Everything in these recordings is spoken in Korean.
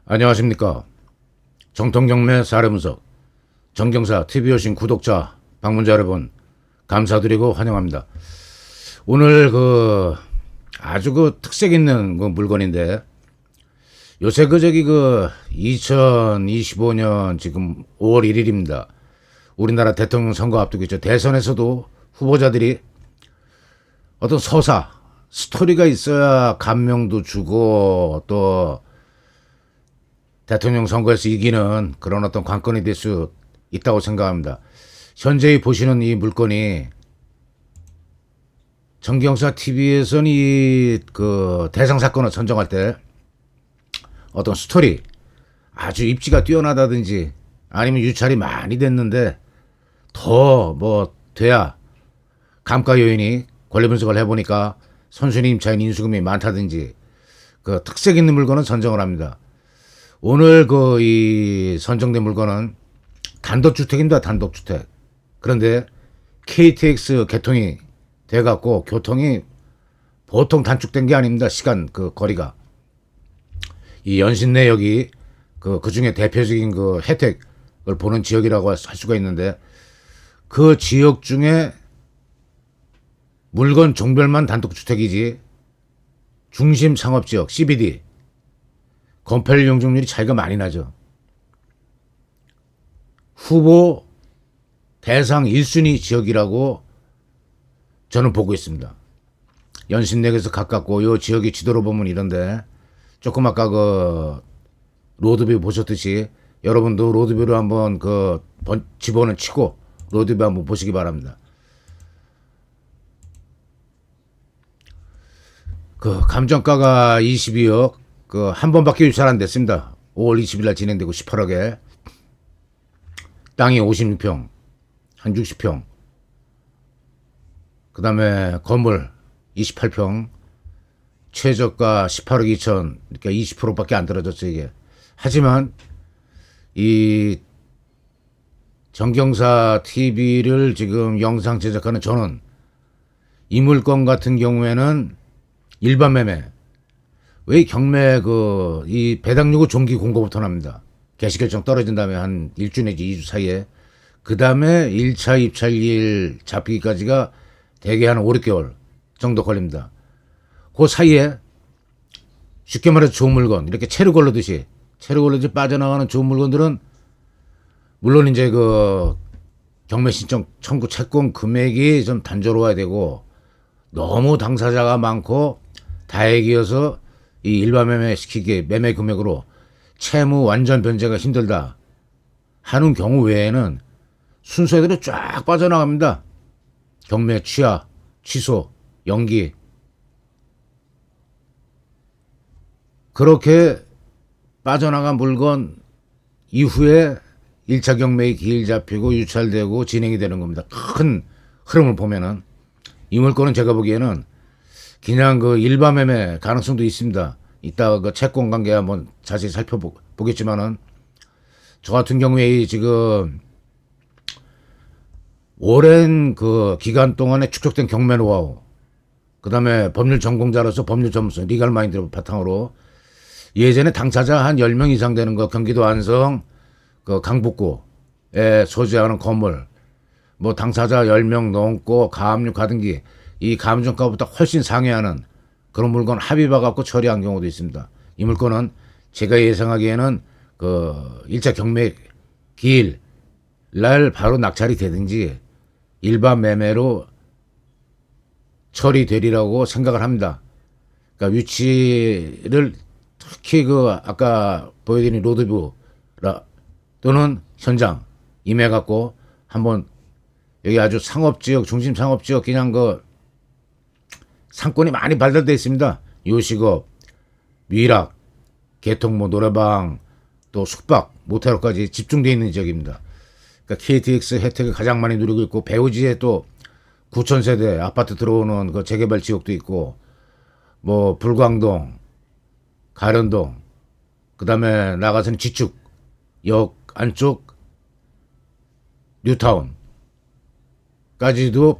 안녕하십니까. 정통경매 사례분석 정경사 TV 오신 구독자 방문자 여러분 감사드리고 환영합니다. 오늘 아주 특색 있는 물건인데, 요새 저기 2025년 지금 5월 1일입니다. 우리나라 대통령 선거 앞두고 있죠. 대선에서도 후보자들이 어떤 서사 스토리가 있어야 감명도 주고 또 대통령 선거에서 이기는 그런 어떤 관건이 될 수 있다고 생각합니다. 현재 보시는 이 물건이 정경사 TV에서는 이 대상 사건을 선정할 때 어떤 스토리 아주 입지가 뛰어나다든지 아니면 유찰이 많이 됐는데 더 돼야 감가 요인이 권리 분석을 해보니까 선순위 임차인 인수금이 많다든지 특색 있는 물건은 선정을 합니다. 오늘 이 선정된 물건은 단독주택입니다. 단독주택. 그런데 KTX 개통이 돼갖고 교통이 보통 단축된 게 아닙니다. 시간 거리가. 이 연신내역이 그 중에 대표적인 혜택을 보는 지역이라고 할 수가 있는데, 그 지역 중에 물건 종별만 단독주택이지 중심 상업지역 CBD 건폐율 용적률이 차이가 많이 나죠. 후보 대상 1순위 지역이라고 저는 보고 있습니다. 연신내에서 가깝고 요 지역의 지도로 보면 이런데, 조금 아까 로드뷰 보셨듯이 여러분도 로드뷰를 한번 집어는 치고 로드뷰 한번 보시기 바랍니다. 감정가가 22억, 한 번밖에 유찰 안 됐습니다. 5월 20일 날 진행되고 18억에 땅이 56평, 한 60평, 그 다음에 건물 28평, 최저가 18억 2천, 그러니까 20%밖에 안 떨어졌죠 이게. 하지만 이 정경사 TV를 지금 영상 제작하는 저는 이 물건 같은 경우에는 일반 매매, 왜 경매 이 배당요구 종기 공고부터 납니다. 개시결정 떨어진 다음에 한 일주 내지 2주 사이에, 그 다음에 1차 입찰일 잡히기까지가 대개 한 5, 6개월 정도 걸립니다. 그 사이에 쉽게 말해서 좋은 물건, 이렇게 채로 걸르듯이 빠져나가는 좋은 물건들은 물론 이제 경매 신청 청구 채권 금액이 좀 단조로워야 되고, 너무 당사자가 많고 다액이어서 이 일반 매매 시키기에 매매 금액으로 채무 완전 변제가 힘들다 하는 경우 외에는 순서대로 쫙 빠져나갑니다. 경매 취하, 취소, 연기. 그렇게 빠져나간 물건 이후에 1차 경매의 기일 잡히고 유찰되고 진행이 되는 겁니다. 큰 흐름을 보면은 이 물건은 제가 보기에는 그냥 일반 매매 가능성도 있습니다. 이따가 채권 관계 한번 자세히 살펴보겠지만은, 저 같은 경우에 지금 오랜 기간 동안에 축적된 경매 노하우, 그 다음에 법률 전공자로서 법률 전문성, 리갈 마인드를 바탕으로 예전에 당사자 한 10명 이상 되는 경기도 안성 강북구에 소재하는 건물, 당사자 10명 넘고 가압류 가등기, 이 감정가보다 훨씬 상회하는 그런 물건 합의봐 갖고 처리한 경우도 있습니다. 이 물건은 제가 예상하기에는 1차 경매 기일 날 바로 낙찰이 되든지 일반 매매로 처리되리라고 생각을 합니다. 그러니까 위치를 특히 아까 보여드린 로드뷰 또는 현장 임해 갖고 한번, 여기 아주 상업지역, 중심 상업지역, 그냥 상권이 많이 발달되어 있습니다. 요식업, 미락, 개통, 노래방, 또 숙박, 모텔까지 집중되어 있는 지역입니다. 그러니까 KTX 혜택을 가장 많이 누리고 있고, 배우지에 또 9,000세대 아파트 들어오는 재개발 지역도 있고, 불광동, 가련동, 그 다음에 나가서는 지축, 역 안쪽, 뉴타운까지도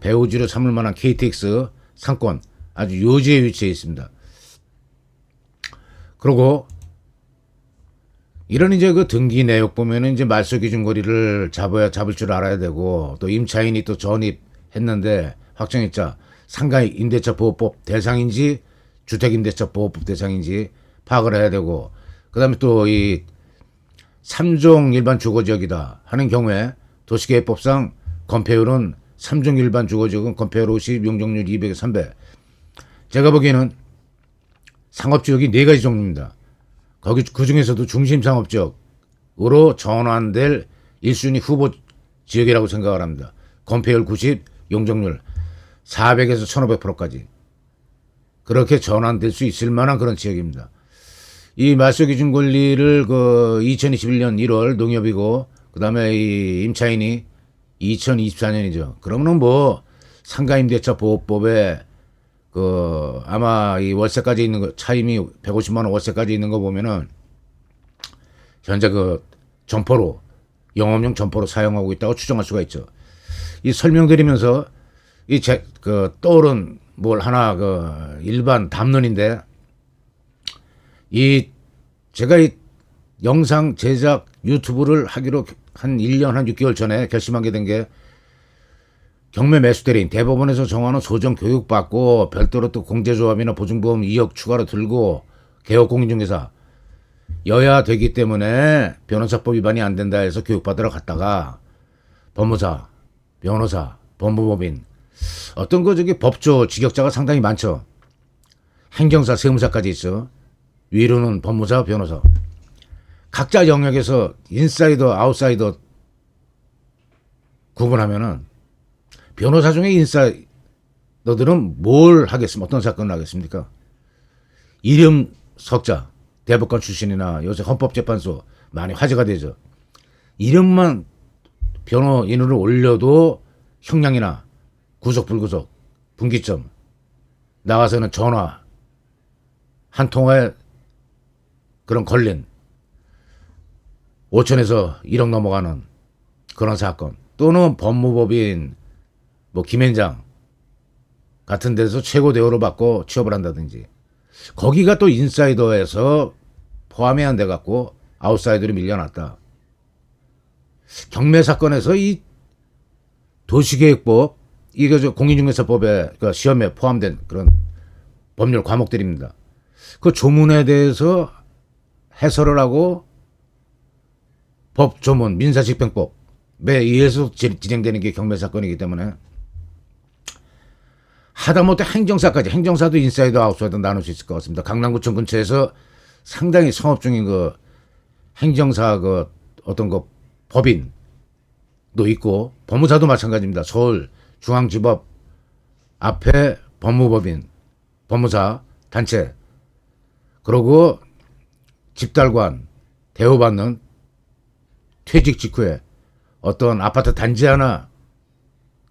배우지로 삼을 만한 KTX 상권, 아주 요지에 위치해 있습니다. 그리고 이런 이제 그 등기 내역 보면은 이제 말소 기준 거리를 잡을 줄 알아야 되고, 또 임차인이 또 전입했는데 확정일자 상가 임대차 보호법 대상인지 주택임대차 보호법 대상인지 파악을 해야 되고, 그다음에 또 이 3종 일반 주거지역이다 하는 경우에 도시계획법상 건폐율은 3종 일반 주거지역은 건폐율 50, 용적률 200에 300. 제가 보기에는 상업지역이 4가지 종류입니다. 그 중에서도 중심 상업지역으로 전환될 1순위 후보 지역이라고 생각을 합니다. 건폐율 90, 용적률 400에서 1500%까지. 그렇게 전환될 수 있을 만한 그런 지역입니다. 이 말소 기준 권리를 그 2021년 1월 농협이고, 그 다음에 이 임차인이 2024년이죠. 그러면은 뭐 상가임대차 보호법에 그 아마 이 월세까지 있는 거 차임이 150만 원 월세까지 있는 거 보면은 현재 그 점포로 영업용 점포로 사용하고 있다고 추정할 수가 있죠. 이 설명드리면서 이 그 떠오른 뭘 하나 그 일반 담론인데, 이 제가 이 영상 제작 유튜브를 하기로 한 1년 한 6개월 전에 결심하게 된 게, 경매 매수대리인 대법원에서 정하는 소정 교육받고 별도로 또 공제조합이나 보증보험 2억 추가로 들고 개업공인중개사 여야 되기 때문에 변호사법 위반이 안 된다 해서 교육받으러 갔다가 법무사, 변호사, 법무법인 어떤 그 저기 법조 직역자가 상당히 많죠. 행정사, 세무사까지 있어. 위로는 법무사, 변호사. 각자 영역에서 인사이더, 아웃사이더 구분하면은 변호사 중에 인사이더들은 뭘 하겠습니까? 어떤 사건을 하겠습니까? 이름 석자, 대법관 출신이나 요새 헌법재판소 많이 화제가 되죠. 이름만 변호인으로 올려도 형량이나 구속, 불구속, 분기점, 나가서는 전화, 한 통화에 그런 걸린 5천에서 1억 넘어가는 그런 사건, 또는 법무법인 뭐 김현장 같은 데서 최고 대우를 받고 취업을 한다든지, 거기가 또 인사이더에서 포함이 안 돼 갖고 아웃사이더로 밀려났다. 경매 사건에서 이 도시계획법, 이게 저 공인중개사법의 그 시험에 포함된 그런 법률 과목들입니다. 그 조문에 대해서 해설을 하고 법 조문 민사집행법에 의해서 진행되는 게 경매 사건이기 때문에, 하다못해 행정사까지, 행정사도 인사이더 아웃사이더 나눌 수 있을 것 같습니다. 강남구청 근처에서 상당히 성업 중인 그 행정사 그 어떤 그 법인도 있고, 법무사도 마찬가지입니다. 서울 중앙지법 앞에 법무법인, 법무사 단체, 그리고 집달관 대우받는 퇴직 직후에 어떤 아파트 단지 하나,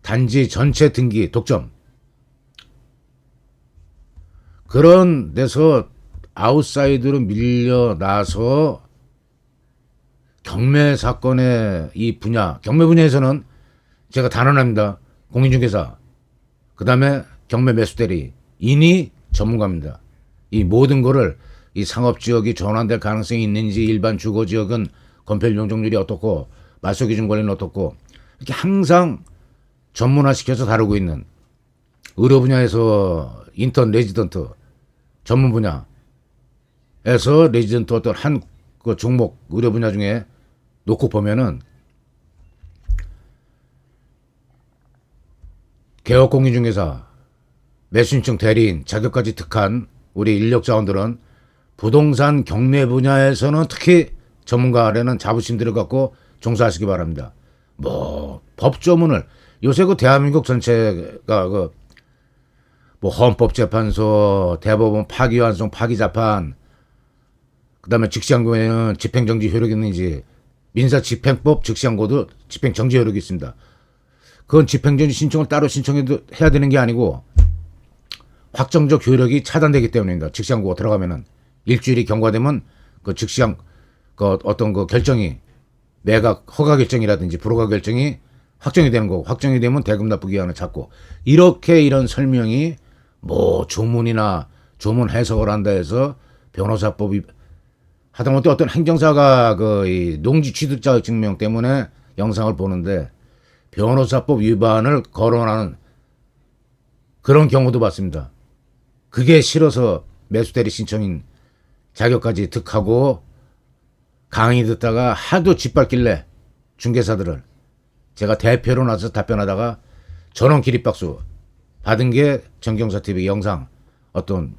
단지 전체 등기 독점, 그런 데서 아웃사이드로 밀려나서 경매 사건의 이 분야, 경매 분야에서는 제가 단언합니다. 공인중개사, 그 다음에 경매 매수대리인이 전문가입니다. 이 모든 거를, 이 상업지역이 전환될 가능성이 있는지, 일반 주거지역은 건폐율 용적률이 어떻고, 말소기준 권리는 어떻고, 이렇게 항상 전문화시켜서 다루고 있는, 의료 분야에서 인턴 레지던트 전문 분야에서 레지던트 어떤 한 그 종목 의료 분야 중에 놓고 보면은, 개업공인중개사, 매수신청 대리인 자격까지 득한 우리 인력 자원들은 부동산 경매 분야에서는 특히 전문가라는 자부심들을 갖고 종사하시기 바랍니다. 뭐 법조문을 요새 그 대한민국 전체가 그 뭐 헌법재판소, 대법원 파기환송, 파기자판, 그다음에 직시항고에는 집행정지 효력이 있는지, 민사집행법 직시항고도 집행정지 효력이 있습니다. 그건 집행정지 신청을 따로 신청해도 해야 되는 게 아니고 확정적 효력이 차단되기 때문입니다. 직시항고가 들어가면은 일주일이 경과되면 그 직시항 그 어떤 그 결정이, 매각 허가 결정이라든지 불허가 결정이 확정이 되는 거고, 확정이 되면 대금 납부 기한을 잡고, 이렇게 이런 설명이 뭐 조문이나 조문 해석을 한다 해서 변호사법이 하다못해 어떤 행정사가 그 이 농지 취득자 증명 때문에 영상을 보는데 변호사법 위반을 거론하는 그런 경우도 봤습니다. 그게 싫어서 매수대리 신청인 자격까지 득하고 강의 듣다가 하도 짓밟길래 중개사들을 제가 대표로 나서 답변하다가 전원 기립박수 받은 게 정경사TV 영상 어떤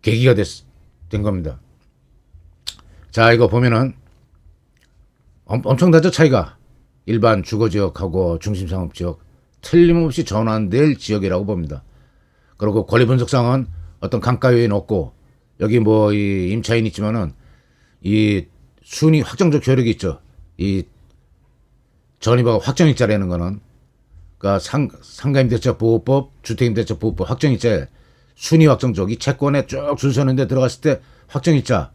계기가 된 겁니다. 자, 이거 보면은 엄청나죠, 차이가. 일반 주거지역하고 중심상업지역 틀림없이 전환될 지역이라고 봅니다. 그리고 권리분석상은 어떤 강가 요인 없고 여기 뭐 이 임차인 있지만은 이 순위 확정적 효력이 있죠. 이 전입하고 확정일자라는 거는 그러니까 상가임대차 보호법, 주택임대차 보호법 확정일자에 순위 확정적 이 채권에 쭉 줄 서는데 들어갔을 때 확정일자가에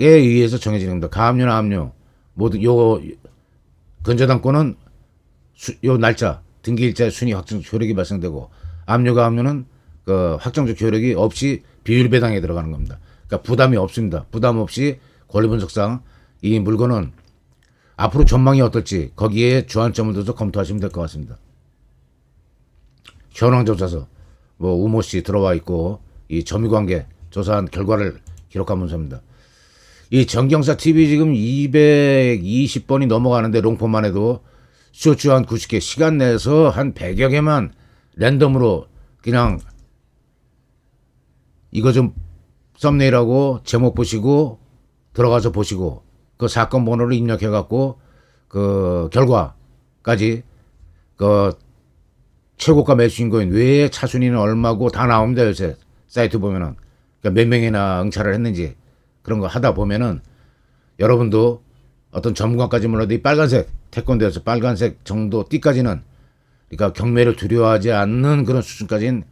의해서 정해지는 겁니다. 가압류나 압류 모두 요 근저당권은 요 날짜 등기일자의 순위 확정적 효력이 발생되고 압류가 압류는 그 확정적 효력이 없이 비율 배당에 들어가는 겁니다. 그러니까 부담이 없습니다. 부담 없이 권리분석상 이 물건은 앞으로 전망이 어떨지 거기에 주안점을 둬서 검토하시면 될 것 같습니다. 현황조사서 뭐 우모 씨 들어와 있고 이 점유관계 조사한 결과를 기록한 문서입니다. 이 정경사TV 지금 220번이 넘어가는데 롱폼만 해도 쇼츠 한 90개 시간 내서 한 100여 개만 랜덤으로 그냥 이거 좀 썸네일하고 제목 보시고 들어가서 보시고 그 사건 번호를 입력해 갖고 그 결과까지 그 최고가 매수인거인 외에 차순위는 얼마고 다 나옵니다. 요새 사이트 보면은 그러니까 몇 명이나 응찰을 했는지 그런 거 하다 보면은 여러분도 어떤 전문가까지 몰라도 이 빨간색 태권도에서 빨간색 정도 띠까지는 그러니까 경매를 두려워하지 않는 그런 수준까지는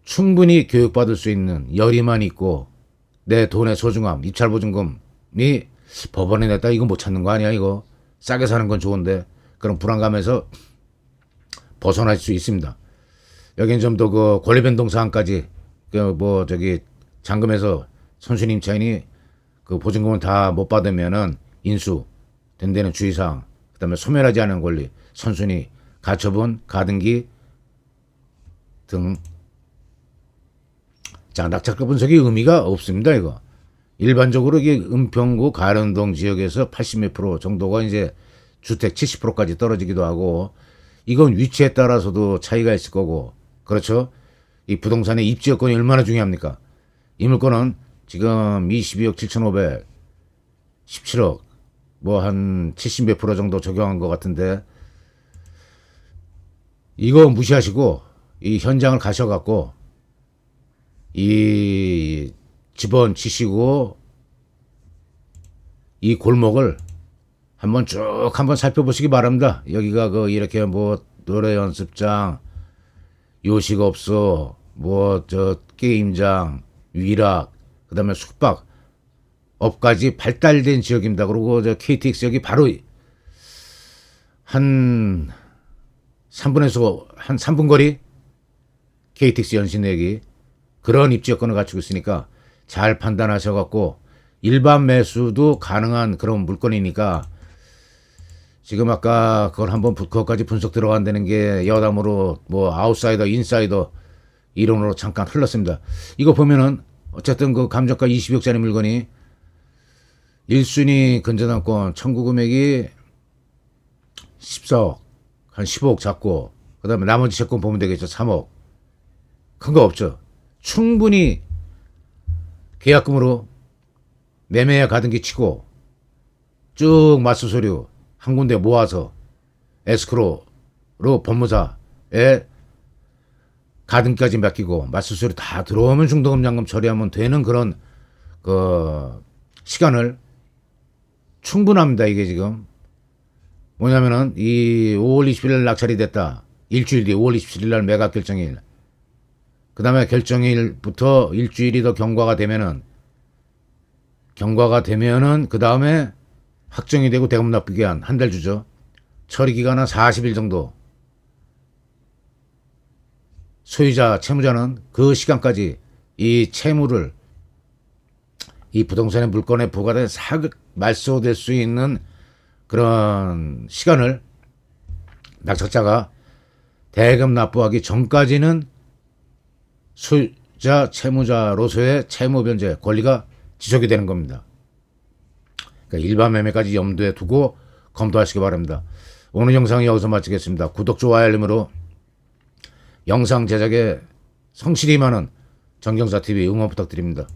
충분히 교육받을 수 있는 열의만 있고 내 돈의 소중함, 입찰보증금이 법원에 냈다 이거 못 찾는 거 아니야 이거. 싸게 사는 건 좋은데 그런 불안감에서 벗어날 수 있습니다. 여긴 좀 더 그 권리변동 사항까지 그 뭐 저기 잔금에서 선순위 임차인이 그 보증금을 다 못 받으면은 인수 된 데는 주의사항, 그다음에 소멸하지 않은 권리, 선순위, 가처분, 가등기 등. 자, 낙찰가 분석이 의미가 없습니다, 이거. 일반적으로 이게 은평구 가련동 지역에서 80몇 프로 정도가 이제 주택 70%까지 떨어지기도 하고, 이건 위치에 따라서도 차이가 있을 거고, 그렇죠? 이 부동산의 입지 여건이 얼마나 중요합니까? 이 물건은 지금 22억 7,500, 17억, 뭐 한 70몇 프로 정도 적용한 것 같은데, 이거 무시하시고, 이 현장을 가셔갖고, 이 집원 치시고 이 골목을 한번 쭉 한번 살펴보시기 바랍니다. 여기가 그 이렇게 뭐 노래 연습장, 요식업소, 뭐 저 게임장, 위락, 그다음에 숙박 업까지 발달된 지역입니다. 그리고 저 KTX 여기 바로 한 3분에서 한 3분 거리 KTX 연신내기 그런 입지 여건을 갖추고 있으니까 잘 판단하셔갖고 일반 매수도 가능한 그런 물건이니까 지금 아까 그걸 한번 그것까지 분석 들어간다는 게 여담으로 뭐 아웃사이더 인사이더 이론으로 잠깐 흘렀습니다. 이거 보면은 어쨌든 그 감정가 20억짜리 물건이 1순위 근저당권 청구 금액이 14억 한 15억 잡고 그 다음에 나머지 채권 보면 되겠죠. 3억 큰 거 없죠. 충분히 계약금으로 매매에 가등기 치고 쭉 맞수서류 한 군데 모아서 에스크로로 법무사에 가등기까지 맡기고 맞수서류 다 들어오면 중도금장금 처리하면 되는 그런 그 시간을 충분합니다. 이게 지금 뭐냐면은 이 5월 20일 낙찰이 됐다. 일주일 뒤 5월 27일 날 매각 결정일. 그 다음에 결정일부터 일주일이 더 경과가 되면은 그 다음에 확정이 되고 대금 납부기한 한 달 주죠. 처리기간은 40일 정도. 소유자, 채무자는 그 시간까지 이 채무를 이 부동산의 물건에 부과된 사극 말소될 수 있는 그런 시간을 낙찰자가 대금 납부하기 전까지는 수자 채무자로서의 채무 변제 권리가 지속이 되는 겁니다. 그러니까 일반 매매까지 염두에 두고 검토하시기 바랍니다. 오늘 영상 여기서 마치겠습니다. 구독, 좋아요, 알림으로 영상 제작에 성실히 임하는 정경사TV 응원 부탁드립니다.